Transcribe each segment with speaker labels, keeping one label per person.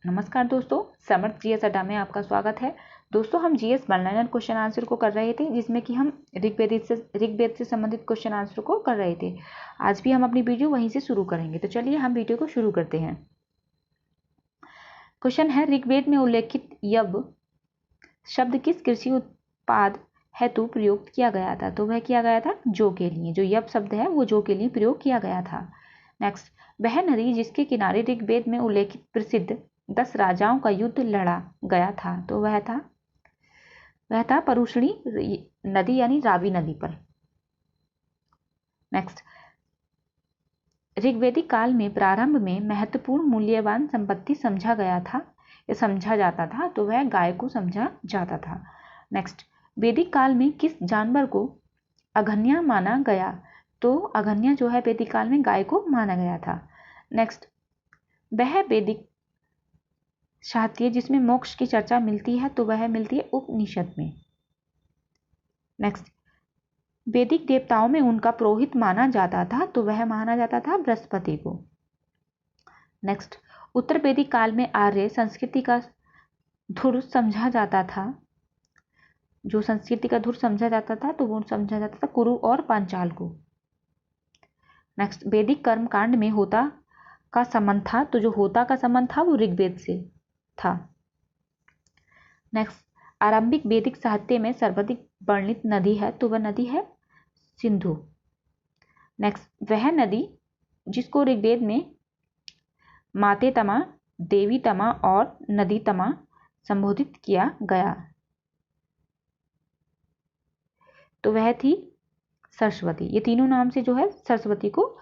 Speaker 1: नमस्कार दोस्तों, समर्थ जीएस अड्डा में आपका स्वागत है। दोस्तों, हम GS one liner question answer को कर रहे थे, जिसमें कि हम ऋग्वेद से संबंधित क्वेश्चन आंसर को कर रहे थे। आज भी हम अपनी वीडियो वहीं से शुरू करेंगे। तो चलिए हम वीडियो को शुरू करते हैं। क्वेश्चन है, ऋग्वेद में उल्लेखित यव शब्द किस कृषि उत्पाद हेतु प्रयोग किया गया था? तो वह किया गया था जौ के लिए। जो यव शब्द है वो जौ के लिए प्रयोग किया गया था। नेक्स्ट, वह नदी जिसके किनारे ऋग्वेद में उल्लेखित प्रसिद्ध 10 राजाओं का युद्ध लड़ा गया था, तो वह था परुष्णी नदी यानी रावी नदी पर। नेक्स्ट, ऋग्वेदिक काल में प्रारंभ में महत्वपूर्ण मूल्यवान संपत्ति समझा जाता था, तो वह गाय को समझा जाता था। नेक्स्ट, वैदिक काल में किस जानवर को अघन्या माना गया? तो अघन्या जो है वैदिक काल में गाय को माना गया था। नेक्स्ट, वह वैदिक साहित्य जिसमें मोक्ष की चर्चा मिलती है, तो वह मिलती है उपनिषद में। नेक्स्ट, वैदिक देवताओं में उनका पुरोहित माना जाता था, तो वह माना जाता था बृहस्पति को। नेक्स्ट, उत्तर वैदिक काल में आर्य संस्कृति का धुर समझा जाता था। जो संस्कृति का धुर समझा जाता था, तो वो समझा जाता था कुरु और पांचाल को। नेक्स्ट, वैदिक कर्म कांड में होता का संबंध था, तो जो होता का संबंध था वो ऋग्वेद से था। नेक्स्ट, आरंभिक वैदिक साहित्य में सर्वाधिक वर्णित नदी है, तो वह नदी है सिंधु। नेक्स्ट, वह नदी जिसको ऋग्वेद में माते तमा, देवी तमा और नदी तमा संबोधित किया गया, तो वह थी सरस्वती। ये तीनों नाम से जो है सरस्वती को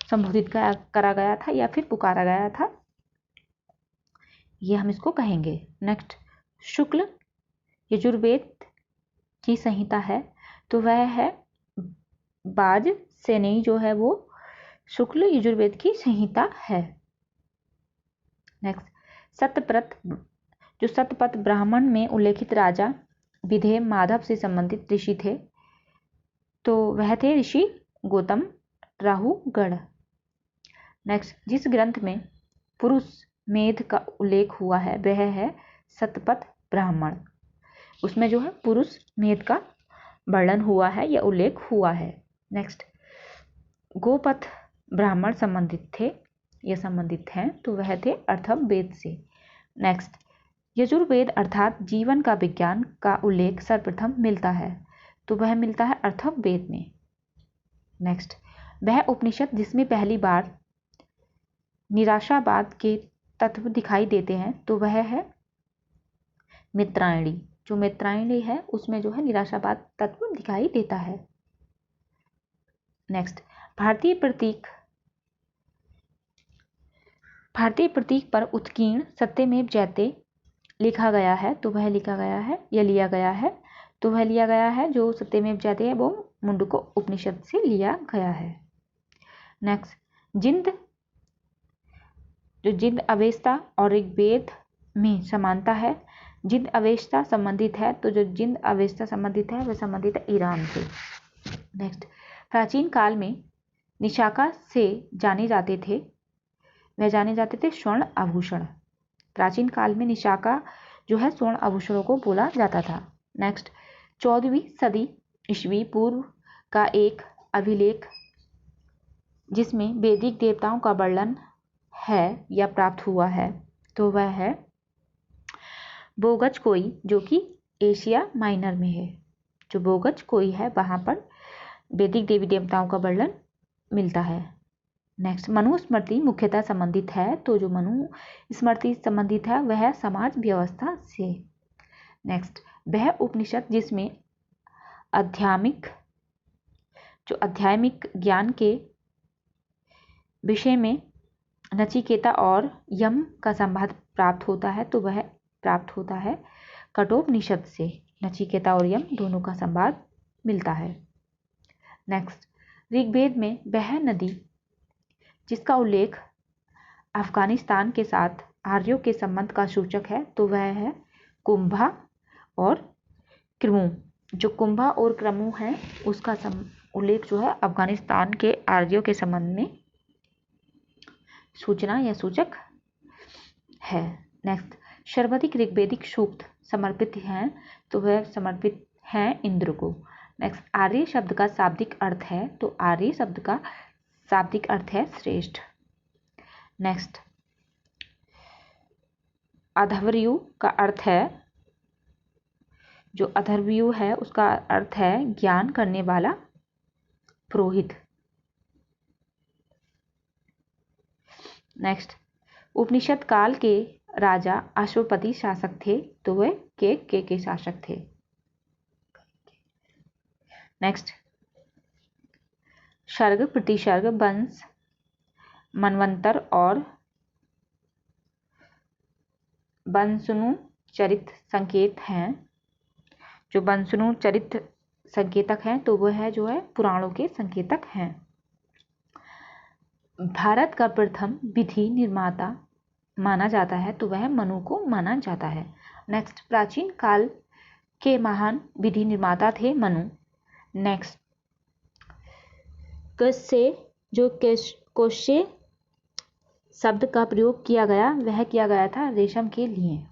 Speaker 1: संबोधित करा गया था या फिर पुकारा गया था, ये हम इसको कहेंगे। नेक्स्ट, शुक्ल यजुर्वेद की संहिता है, तो वह है बाज सेनेई जो है वो शुक्ल यजुर्वेद की संहिता है। नेक्स्ट, सतपथ ब्राह्मण में उल्लेखित राजा विधेय माधव से संबंधित ऋषि थे, तो वह थे ऋषि गौतम राहुगढ़। नेक्स्ट, जिस ग्रंथ में पुरुष मेध का उल्लेख हुआ है वह है सतपथ ब्राह्मण। उसमें जो है पुरुष मेध का वर्णन हुआ है या उल्लेख हुआ है। नेक्स्ट, गोपथ ब्राह्मण संबंधित हैं, तो वह थे अथर्ववेद से। नेक्स्ट, यजुर्वेद अर्थात जीवन का विज्ञान का उल्लेख सर्वप्रथम मिलता है, तो वह मिलता है अथर्ववेद में। नेक्स्ट, वह उपनिषद जिसमें पहली बार निराशावाद के तत्व दिखाई देते हैं, तो वह है मित्रायणी। जो मित्रायणी है उसमें जो है निराशावाद तत्व दिखाई देता है। नेक्स्ट, भारतीय प्रतीक पर उत्कीर्ण सत्यमेव जयते लिखा गया है, तो वह लिया गया है जो सत्यमेव जयते है वो मुंडको उपनिषद से लिया गया है। नेक्स्ट, जिंद अवेस्ता और ऋग्वेद में समानता है। जिंद अवेस्ता संबंधित है, तो जो जिंद अवेस्ता संबंधित है वह संबंधित है ईरान से। नेक्स्ट, प्राचीन काल में निशाका से जाने जाते थे स्वर्ण आभूषण। प्राचीन काल में निशाका जो है स्वर्ण आभूषणों को बोला जाता था। नेक्स्ट, 14वीं सदी ईस्वी पूर्व का एक अभिलेख जिसमें वैदिक देवताओं का वर्णन है या प्राप्त हुआ है, तो वह है बोगज-कोई, जो कि एशिया माइनर में है। जो बोगज-कोई है वहाँ पर वैदिक देवी देवताओं का वर्णन मिलता है। नेक्स्ट, मनुस्मृति मुख्यतः संबंधित है, तो जो मनुस्मृति संबंधित है वह समाज व्यवस्था से। नेक्स्ट, वह उपनिषद जिसमें आध्यात्मिक ज्ञान के विषय में नचिकेता और यम का संवाद प्राप्त होता है, तो वह प्राप्त होता है कठोपनिषद से। नचिकेता और यम दोनों का संवाद मिलता है। नेक्स्ट, ऋग्वेद में वह नदी जिसका उल्लेख अफगानिस्तान के साथ आर्यों के संबंध का सूचक है, तो वह है कुंभा और क्रमु। जो कुंभा और क्रमु है उसका उल्लेख जो है अफगानिस्तान के आर्यों के संबंध में सूचना या सूचक है। नेक्स्ट, सर्वाधिक ऋग्वेदिक सूक्त समर्पित हैं तो वह समर्पित हैं इंद्र को। नेक्स्ट, आर्य शब्द का शाब्दिक अर्थ है तो आर्य शब्द का शाब्दिक अर्थ है श्रेष्ठ। नेक्स्ट, अधर्वयु का अर्थ है, जो अधर्वयु है उसका अर्थ है ज्ञान करने वाला पुरोहित। नेक्स्ट, उपनिषद काल के राजा अश्वपति शासक थे तो वे के शासक थे। नेक्स्ट, सर्ग, प्रतिसर्ग, वंश, मनवंतर और वंशनु चरित संकेत हैं। जो वंशनु चरित संकेतक हैं तो वह है जो है पुराणों के संकेतक हैं। भारत का प्रथम विधि निर्माता माना जाता है तो वह मनु को माना जाता है। नेक्स्ट, प्राचीन काल के महान विधि निर्माता थे मनु। नेक्स्ट, कोशे शब्द का प्रयोग किया गया, वह किया गया था रेशम के लिए।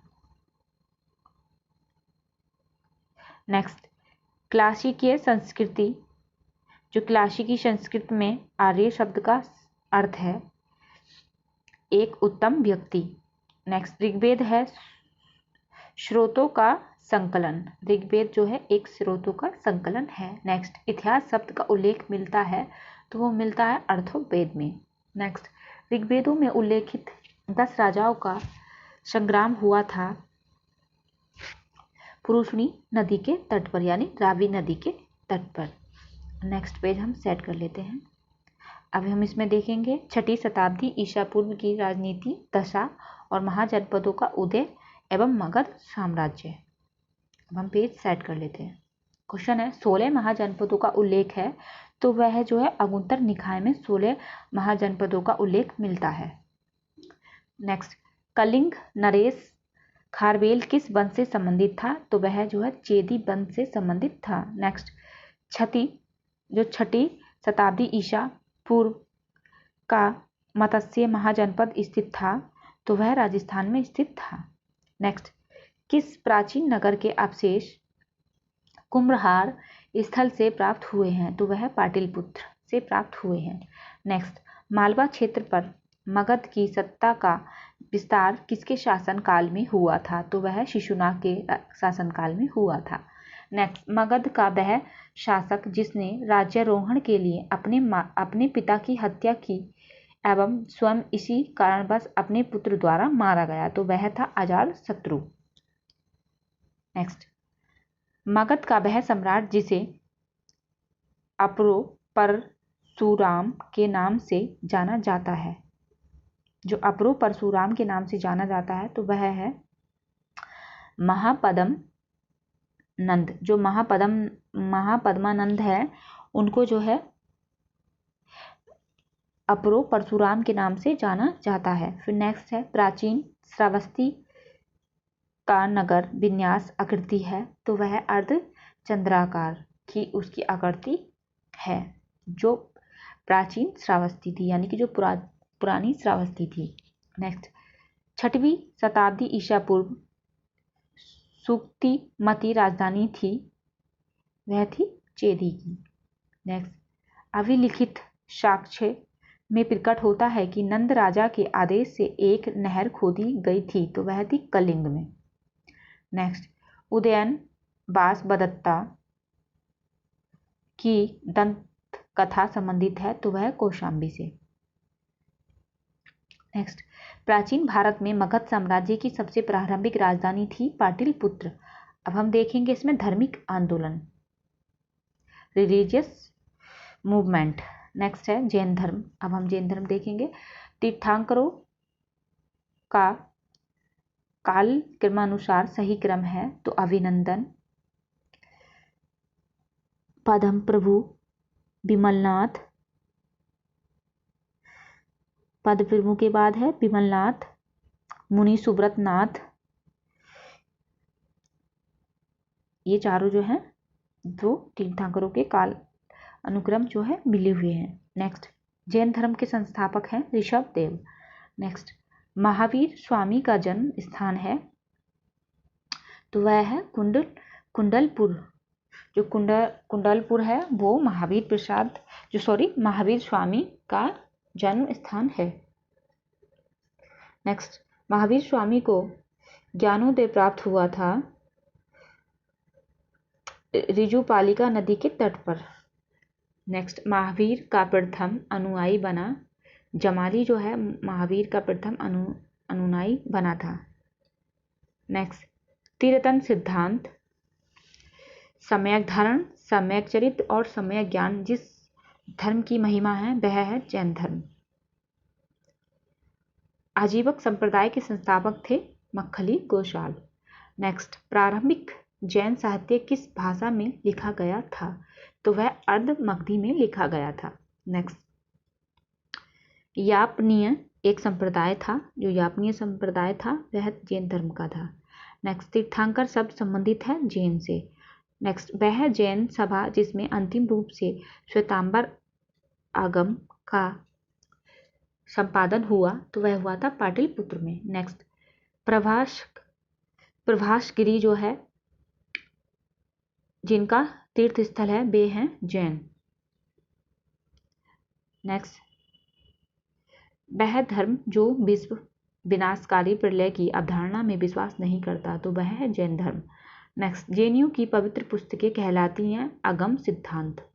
Speaker 1: नेक्स्ट, क्लासिकीय संस्कृति, जो क्लासिकी संस्कृत में आर्य शब्द का अर्थ है एक उत्तम व्यक्ति। नेक्स्ट, ऋग्वेद है स्रोतों का संकलन, ऋग्वेद जो है एक स्रोतों का संकलन है। नेक्स्ट, इतिहास शब्द का उल्लेख मिलता है तो वो मिलता है अर्थवेद में। नेक्स्ट, ऋग्वेदों में उल्लेखित 10 राजाओं का संग्राम हुआ था पुरुषनी नदी के तट पर, यानी रावी नदी के तट पर। नेक्स्ट पेज हम सेट कर लेते हैं। अभी हम इसमें देखेंगे 6ठी शताब्दी ईसा पूर्व की राजनीति दशा और महाजनपदों का उदय एवं मगध साम्राज्य। अब हम पेज सेट कर लेते हैं। क्वेश्चन है 16 महाजनपदों का उल्लेख है तो वह जो है अगुंतर निकाय में 16 महाजनपदों का उल्लेख मिलता है। नेक्स्ट, कलिंग नरेश खारवेल किस वंश से संबंधित था तो वह जो है चेदी वंश से संबंधित था। नेक्स्ट, 6ठी शताब्दी ईसा पूर्व का मत्स्य महाजनपद स्थित था तो वह राजस्थान में स्थित था। नेक्स्ट, किस प्राचीन नगर के अवशेष कुम्भहार स्थल से प्राप्त हुए हैं तो वह पाटलिपुत्र से प्राप्त हुए हैं। नेक्स्ट, मालवा क्षेत्र पर मगध की सत्ता का विस्तार किसके शासन काल में हुआ था तो वह शिशुनाग के शासनकाल में हुआ था। नेक्स्ट, मगध का वह शासक जिसने राज्यारोहण के लिए अपने पिता की हत्या की एवं स्वयं इसी कारणवश अपने पुत्र द्वारा मारा गया तो वह था अजातशत्रु। नेक्स्ट, मगध का वह सम्राट जिसे अपरो परशुराम के नाम से जाना जाता है, जो अपरो परशुराम के नाम से जाना जाता है तो वह है महापद्म नंद। जो महापद्मानंद है उनको जो है अपरो परशुराम के नाम से जाना जाता है। फिर नेक्स्ट है प्राचीन श्रावस्ती का नगर विन्यास आकृति है तो वह अर्ध चंद्राकार की उसकी आकृति है, जो प्राचीन श्रावस्ती थी, यानी कि जो पुरानी श्रावस्ती थी। नेक्स्ट, 6वीं शताब्दी ईसा पूर्व सुक्तिमती राजधानी थी, वह थी चेदी की। नेक्स्ट, अभिलिखित साक्ष्य में प्रकट होता है कि नंद राजा के आदेश से एक नहर खोदी गई थी तो वह थी कलिंग में। नेक्स्ट, उदयन बासवदत्ता की दंत कथा संबंधित है तो वह कौशाम्बी से। नेक्स्ट, प्राचीन भारत में मगध साम्राज्य की सबसे प्रारंभिक राजधानी थी पाटलिपुत्र। अब हम देखेंगे इसमें धार्मिक आंदोलन, रिलीजियस मूवमेंट। नेक्स्ट है जैन धर्म। अब हम जैन धर्म देखेंगे। तीर्थंकरों का काल क्रमानुसार सही क्रम है तो अभिनंदन, पद्म प्रभु, विमलनाथ, पद प्रभु के बाद है विमलनाथ, मुनि सुब्रत नाथ, ये चारों जो हैं दो तीर्थंकरों के काल अनुक्रम जो है मिले हुए हैं। नेक्स्ट, जैन धर्म के संस्थापक हैं ऋषभ देव। नेक्स्ट, महावीर स्वामी का जन्म स्थान है, तो वह है कुंडलपुर। जो कुंडलपुर है वो महावीर स्वामी का जन्म स्थान है। नेक्स्ट, महावीर स्वामी को ज्ञानोदय प्राप्त हुआ था ऋजुपालिका नदी के तट पर। नेक्स्ट, महावीर का प्रथम अनुयायी बना जमाली जो है महावीर का प्रथम अनुयायी बना था। नेक्स्ट, तीर्थन सिद्धांत, सम्यक धारण, सम्यक चरित्र और सम्यक ज्ञान जिस धर्म की महिमा है वह है जैन धर्म। आजीवक संप्रदाय के संस्थापक थे मक्खली गोशाल। नेक्स्ट, प्रारंभिक जैन साहित्य किस भाषा में लिखा गया था, तो वह अर्ध मगधी में लिखा गया था। नेक्स्ट, यापनीय एक संप्रदाय था, जो यापनीय संप्रदाय था वह जैन धर्म का था। नेक्स्ट, तीर्थंकर शब्द संबंधित है जैन से। नेक्स्ट, वह जैन सभा जिसमें अंतिम रूप से श्वेतांबर आगम का संपादन हुआ, तो वह हुआ था पाटलिपुत्र में। नेक्स्ट, प्रभासगिरी जो है जिनका तीर्थ स्थल है वे हैं जैन। नेक्स्ट, वह धर्म जो विश्व विनाशकारी प्रलय की अवधारणा में विश्वास नहीं करता, तो वह है जैन धर्म। नेक्स्ट, जैनियों की पवित्र पुस्तकें कहलाती हैं अगम सिद्धांत।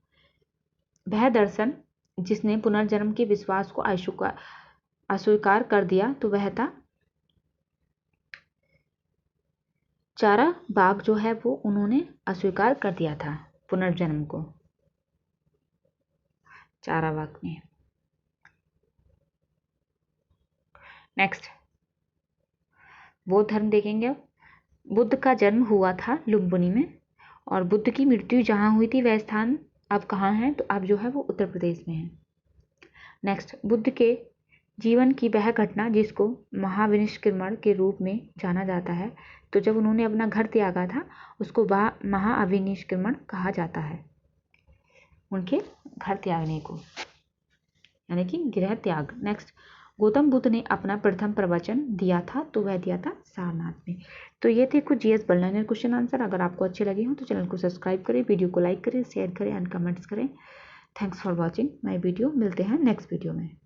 Speaker 1: वह दर्शन जिसने पुनर्जन्म के विश्वास को अस्वीकार कर दिया, तो वह था चारावाक जो है वो उन्होंने अस्वीकार कर दिया था पुनर्जन्म को चारावाक में। नेक्स्ट, बौद्ध धर्म देखेंगे। बुद्ध का जन्म हुआ था लुम्बिनी में, और बुद्ध की मृत्यु जहाँ हुई थी वह स्थान अब कहाँ है, तो अब जो है वो उत्तर प्रदेश में है। नेक्स्ट, बुद्ध के जीवन की वह घटना जिसको महाविनिष्क्रमण के रूप में जाना जाता है, तो जब उन्होंने अपना घर त्यागा था उसको महाअविनिष्क्रमण कहा जाता है, उनके घर त्यागने को, यानी कि गृह त्याग। नेक्स्ट, गौतम बुद्ध ने अपना प्रथम प्रवचन दिया था, तो वह दिया था सारनाथ में। तो ये थे कुछ जीएस बल्लनर क्वेश्चन आंसर। अगर आपको अच्छे लगे हो तो चैनल को सब्सक्राइब करें, वीडियो को लाइक करें, शेयर करें एंड कमेंट्स करें। Thanks for watching my video. मिलते हैं नेक्स्ट वीडियो में।